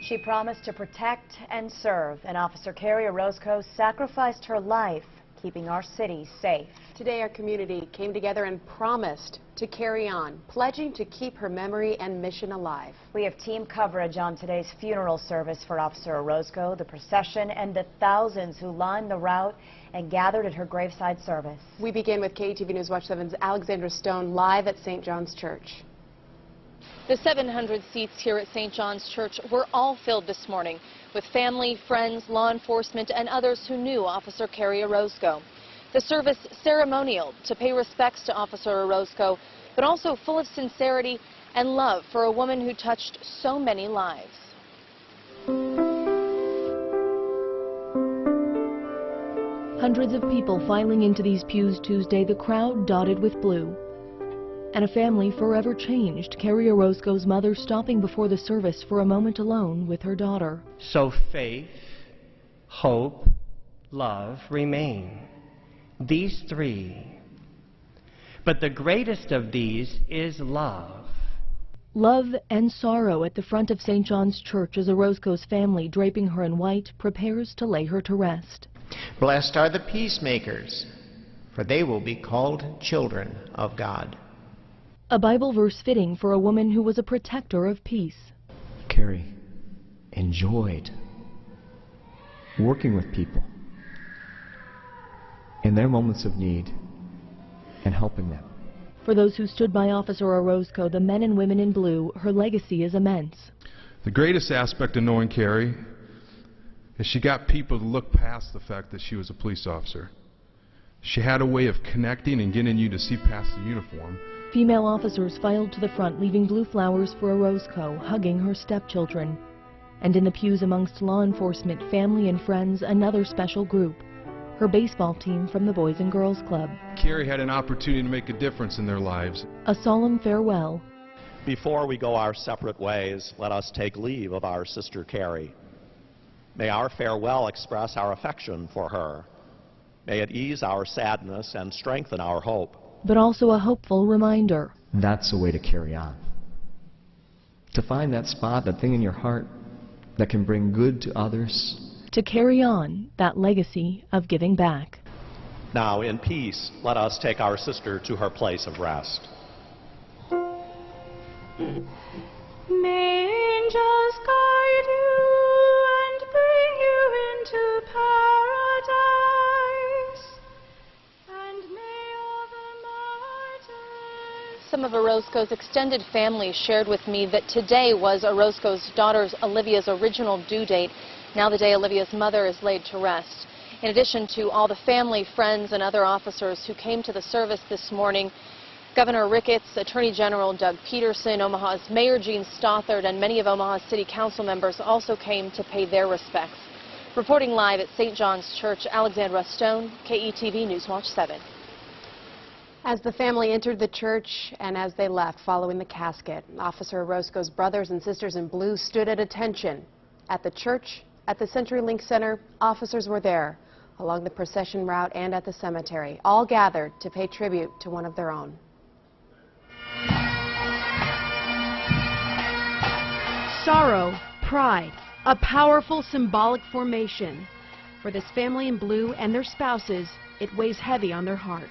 She promised to protect and serve, and Officer Carrie Orozco sacrificed her life, keeping our city safe. Today, our community came together and promised to carry on, pledging to keep her memory and mission alive. We have team coverage on today's funeral service for Officer Orozco, the procession, and the thousands who lined the route and gathered at her graveside service. We begin with KETV News Watch 7's Alexandra Stone live at St. John's Church. The 700 seats here at St. John's Church were all filled this morning with family, friends, law enforcement, and others who knew Officer Carrie Orozco. The service ceremonial to pay respects to Officer Orozco, but also full of sincerity and love for a woman who touched so many lives. Hundreds of people filing into these pews Tuesday, the crowd dotted with blue. And a family forever changed, Carrie Orozco's mother stopping before the service for a moment alone with her daughter. So faith, hope, love remain. These three. But the greatest of these is love. Love and sorrow at the front of St. John's Church as Orozco's family, draping her in white, prepares to lay her to rest. Blessed are the peacemakers, for they will be called children of God. A Bible verse fitting for a woman who was a protector of peace. Carrie enjoyed working with people in their moments of need and helping them. For those who stood by Officer Orozco, the men and women in blue, her legacy is immense. The greatest aspect of knowing Carrie is she got people to look past the fact that she was a police officer. She had a way of connecting and getting you to see past the uniform. Female officers filed to the front, leaving blue flowers for Orozco, hugging her stepchildren. And in the pews amongst law enforcement, family and friends, another special group. Her baseball team from the Boys and Girls Club. Carrie had an opportunity to make a difference in their lives. A solemn farewell. Before we go our separate ways, let us take leave of our sister Carrie. May our farewell express our affection for her. May it ease our sadness and strengthen our hope. But also a hopeful reminder. That's a way to carry on. To find that spot, that thing in your heart that can bring good to others. To carry on that legacy of giving back. Now, in peace, let us take our sister to her place of rest. May angels guide you and bring you into paradise, and may all the martyrs... Some of Orozco's extended family shared with me that today was Orozco's daughter Olivia's original due date. Now the day Olivia's mother is laid to rest. In addition to all the family, friends, and other officers who came to the service this morning, Governor Ricketts, Attorney General Doug Peterson, Omaha's Mayor Gene Stothert, and many of Omaha's City Council members also came to pay their respects. Reporting live at St. John's Church, Alexandra Stone, KETV News Watch 7. As the family entered the church and as they left following the casket, Officer Orozco's brothers and sisters in blue stood at attention. At the church, at the CenturyLink Center, officers were there, along the procession route and at the cemetery, all gathered to pay tribute to one of their own. Sorrow, pride, a powerful symbolic formation. For this family in blue and their spouses, it weighs heavy on their hearts.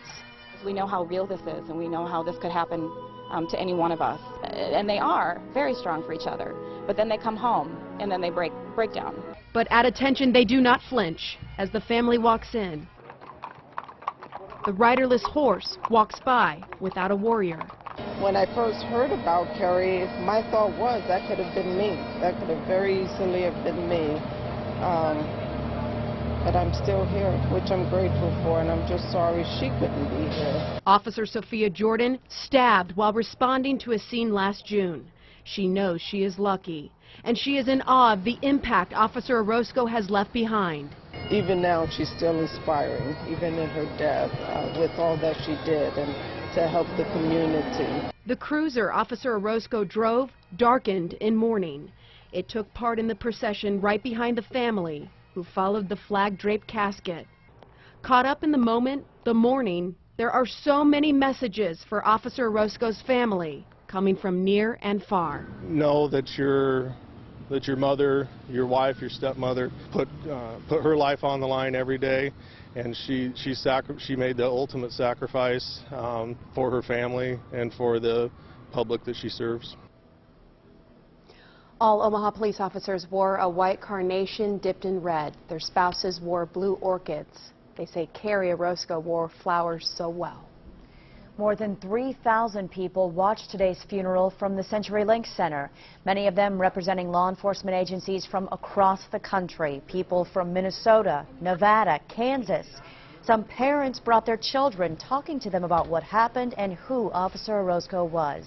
We know how real this is, and we know how this could happen to any one of us. And they are very strong for each other. But then they come home, and then they break down. But at attention, they do not flinch as the family walks in. The riderless horse walks by without a warrior. When I first heard about Carrie, my thought was that could have been me. That could have very easily have been me. But I'm still here, which I'm grateful for, and I'm just sorry she couldn't be here. Officer Sophia Jordan stabbed while responding to a scene last June. She knows she is lucky, and she is in awe of the impact Officer Orozco has left behind. Even now, she's still inspiring, even in her death, with all that she did and to help the community. The cruiser Officer Orozco drove darkened in mourning. It took part in the procession right behind the family, who followed the flag-draped casket. Caught up in the moment, the mourning, there are so many messages for Officer Orozco's family, coming from near and far. Know that you're that your mother, your wife, your stepmother put her life on the line every day, and she made the ultimate sacrifice for her family and for the public that she serves. All Omaha police officers wore a white carnation dipped in red. Their spouses wore blue orchids. They say Carrie Orozco wore flowers so well. More than 3,000 people watched today's funeral from the CenturyLink Center, many of them representing law enforcement agencies from across the country, people from Minnesota, Nevada, Kansas. Some parents brought their children, talking to them about what happened and who Officer Orozco was.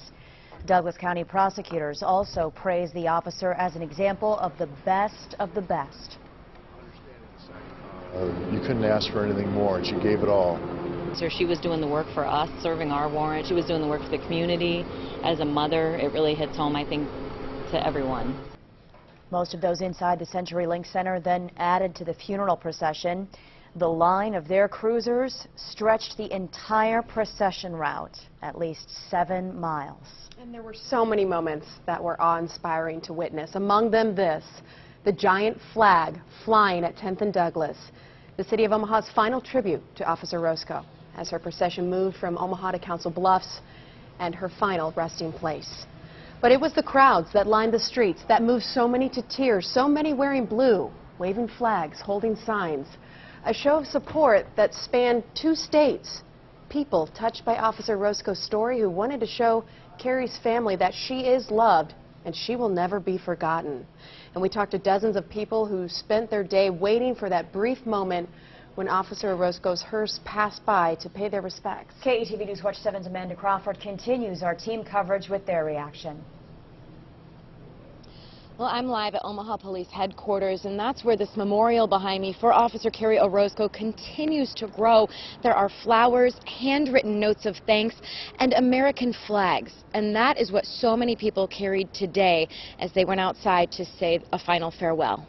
Douglas County prosecutors also praised the officer as an example of the best of the best. You couldn't ask for anything more, and she gave it all. So she was doing the work for us, serving our warrant. She was doing the work for the community. As a mother, it really hits home, I think, to everyone. Most of those inside the CenturyLink Center then added to the funeral procession. The line of their cruisers stretched the entire procession route, at least 7 miles. And there were so many moments that were awe-inspiring to witness. Among them this, the giant flag flying at 10th and Douglas, the city of Omaha's final tribute to Officer Orozco as her procession moved from Omaha to Council Bluffs and her final resting place. But it was the crowds that lined the streets that moved so many to tears, so many wearing blue, waving flags, holding signs. A show of support that spanned 2 states. People touched by Officer Orozco's story who wanted to show Carrie's family that she is loved and she will never be forgotten. And we talked to dozens of people who spent their day waiting for that brief moment when Officer Orozco's hearse passed by to pay their respects. KETV News Watch 7's Amanda Crawford continues our team coverage with their reaction. Well, I'm live at Omaha Police Headquarters, and that's where this memorial behind me for Officer Carrie Orozco continues to grow. There are flowers, handwritten notes of thanks, and American flags. And that is what so many people carried today as they went outside to say a final farewell.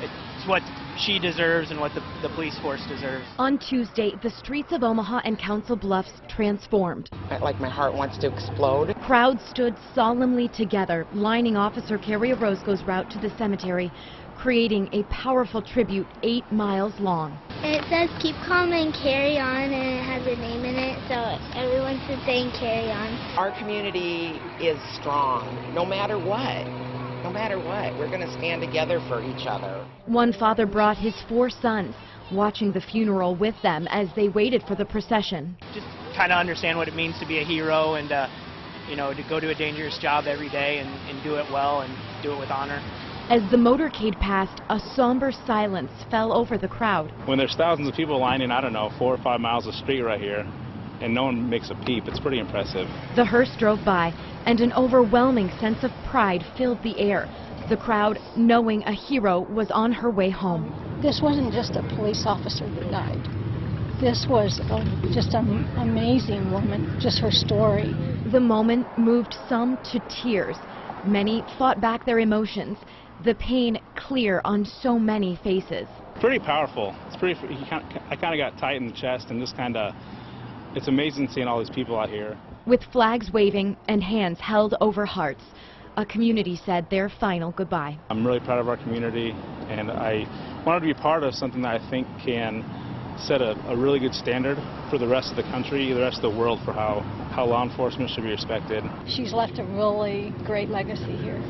It's what she deserves and what the police force deserves. On Tuesday, the streets of Omaha and Council Bluffs transformed. Like my heart wants to explode. Crowds stood solemnly together, lining Officer Carrie Orozco's route to the cemetery, creating a powerful tribute 8 miles long. It says keep calm and carry on, and it has a name in it, so everyone should say carry on. Our community is strong, no matter what. No matter what, we're going to stand together for each other. One father brought his 4 sons, watching the funeral with them as they waited for the procession. Just kind of understand what it means to be a hero and, you know, to go to a dangerous job every day and do it well and do it with honor. As the motorcade passed, a somber silence fell over the crowd. When there's thousands of people lining, I don't know, 4 or 5 miles of street right here, and no one makes a peep, it's pretty impressive. The hearse drove by, and an overwhelming sense of pride filled the air. The crowd knowing a hero was on her way home. This wasn't just a police officer that died. This was just an amazing woman, just her story. The moment moved some to tears. Many fought back their emotions, the pain clear on so many faces. Pretty powerful. It's pretty. I kind of got tight in the chest, and just kind of, it's amazing seeing all these people out here. With flags waving and hands held over hearts, a community said their final goodbye. I'm really proud of our community, and I wanted to be part of something that I think can set a really good standard for the rest of the country, the rest of the world, for how law enforcement should be respected. She's left a really great legacy here.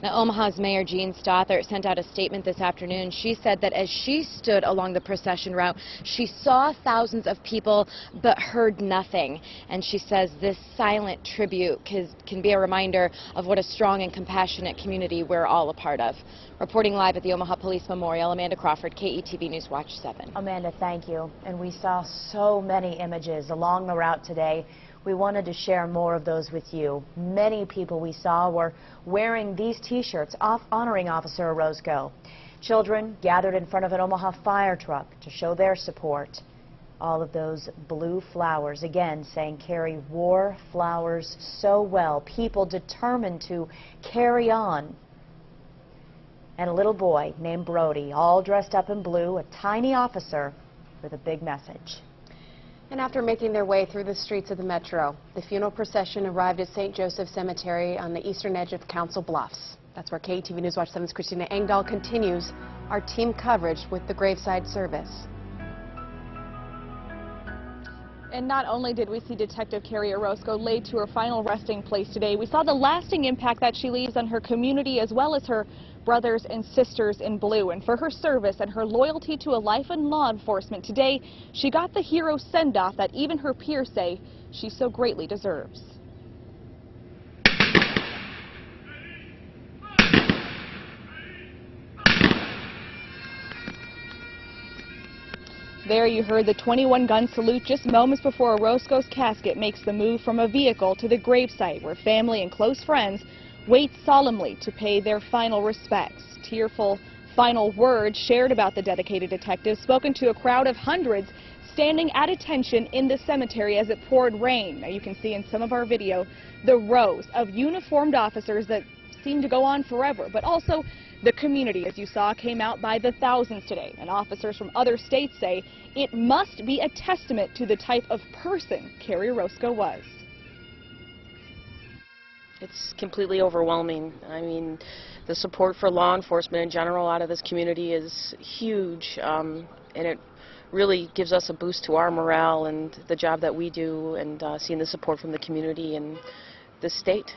Now, Omaha's Mayor Jean Stothert sent out a statement this afternoon. She said that as she stood along the procession route, she saw thousands of people but heard nothing. And she says this silent tribute can be a reminder of what a strong and compassionate community we're all a part of. Reporting live at the Omaha Police Memorial, Amanda Crawford, KETV News Watch 7. Amanda, thank you. And we saw so many images along the route today. We wanted to share more of those with you. Many people we saw were wearing these T-shirts honoring Officer Orozco. Children gathered in front of an Omaha fire truck to show their support. All of those blue flowers, again, saying Carrie wore flowers so well. People determined to carry on. And a little boy named Brody, all dressed up in blue, a tiny officer with a big message. And after making their way through the streets of the metro, the funeral procession arrived at St. Joseph Cemetery on the eastern edge of Council Bluffs. That's where KETV News Watch 7's Christina Engdahl continues our team coverage with the graveside service. And not only did we see Detective Carrie Orozco laid to her final resting place today, we saw the lasting impact that she leaves on her community as well as her brothers and sisters in blue. And for her service and her loyalty to a life in law enforcement, today she got the hero send-off that even her peers say she so greatly deserves. There you heard the 21-gun salute just moments before Orozco's casket makes the move from a vehicle to the gravesite, where family and close friends wait solemnly to pay their final respects. Tearful final words shared about the dedicated detective, spoken to a crowd of hundreds standing at attention in the cemetery as it poured rain. Now you can see in some of our video the rows of uniformed officers that seem to go on forever, but also the community, as you saw, came out by the thousands today, and officers from other states say it must be a testament to the type of person Carrie Orozco was. It's completely overwhelming. I mean, the support for law enforcement in general out of this community is huge, and it really gives us a boost to our morale and the job that we do, and seeing the support from the community and the state.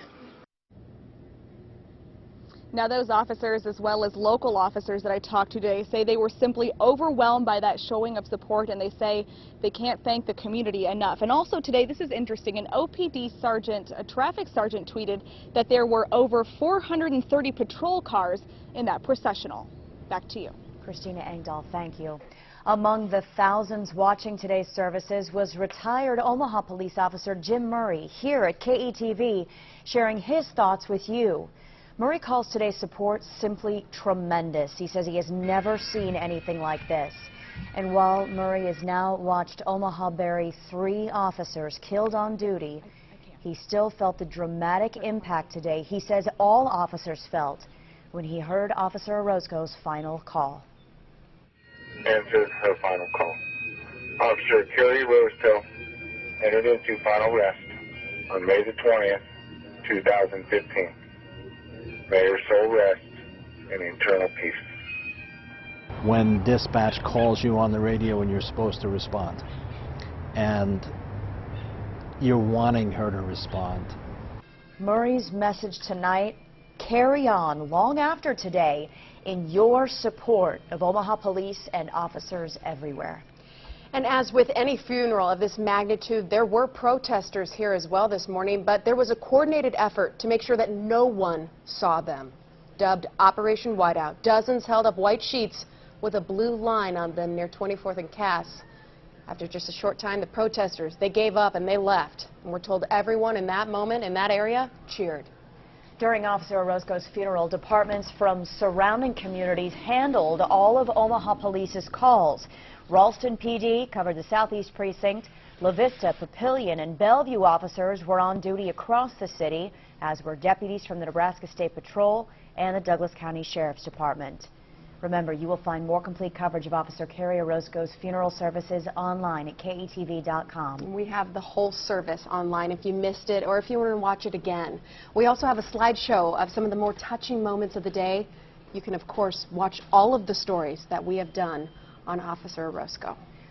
Now, those officers, as well as local officers that I talked to today, say they were simply overwhelmed by that showing of support, and they say they can't thank the community enough. And also today, this is interesting, an OPD sergeant, a traffic sergeant, tweeted that there were over 430 patrol cars in that processional. Back to you. Christina Engdahl, thank you. Among the thousands watching today's services was retired Omaha police officer Jim Murray, here at KETV, sharing his thoughts with you. Murray calls today's support simply tremendous. He says he has never seen anything like this. And while Murray has now watched Omaha bury 3 officers killed on duty, he still felt the dramatic impact today he says all officers felt when he heard Officer Orozco's final call. Answered her final call. Officer Carrie Orozco entered into final rest on May the 20th, 2015. May her soul rest in eternal peace. When dispatch calls you on the radio and you're supposed to respond, and you're wanting her to respond. Murray's message tonight: carry on long after today in your support of Omaha police and officers everywhere. And as with any funeral of this magnitude, there were protesters here as well this morning, but there was a coordinated effort to make sure that no one saw them. Dubbed Operation Whiteout, dozens held up white sheets with a blue line on them near 24th and Cass. After just a short time, the protesters, they gave up and they left. And we're told everyone in that moment, in that area, cheered. During Officer Orozco's funeral, departments from surrounding communities handled all of Omaha Police's calls. Ralston PD covered the Southeast Precinct. La Vista, Papillion, and Bellevue officers were on duty across the city, as were deputies from the Nebraska State Patrol and the Douglas County Sheriff's Department. Remember, you will find more complete coverage of Officer Carrie Orozco's funeral services online at KETV.com. We have the whole service online if you missed it or if you want to watch it again. We also have a slideshow of some of the more touching moments of the day. You can, of course, watch all of the stories that we have done on Officer Orozco.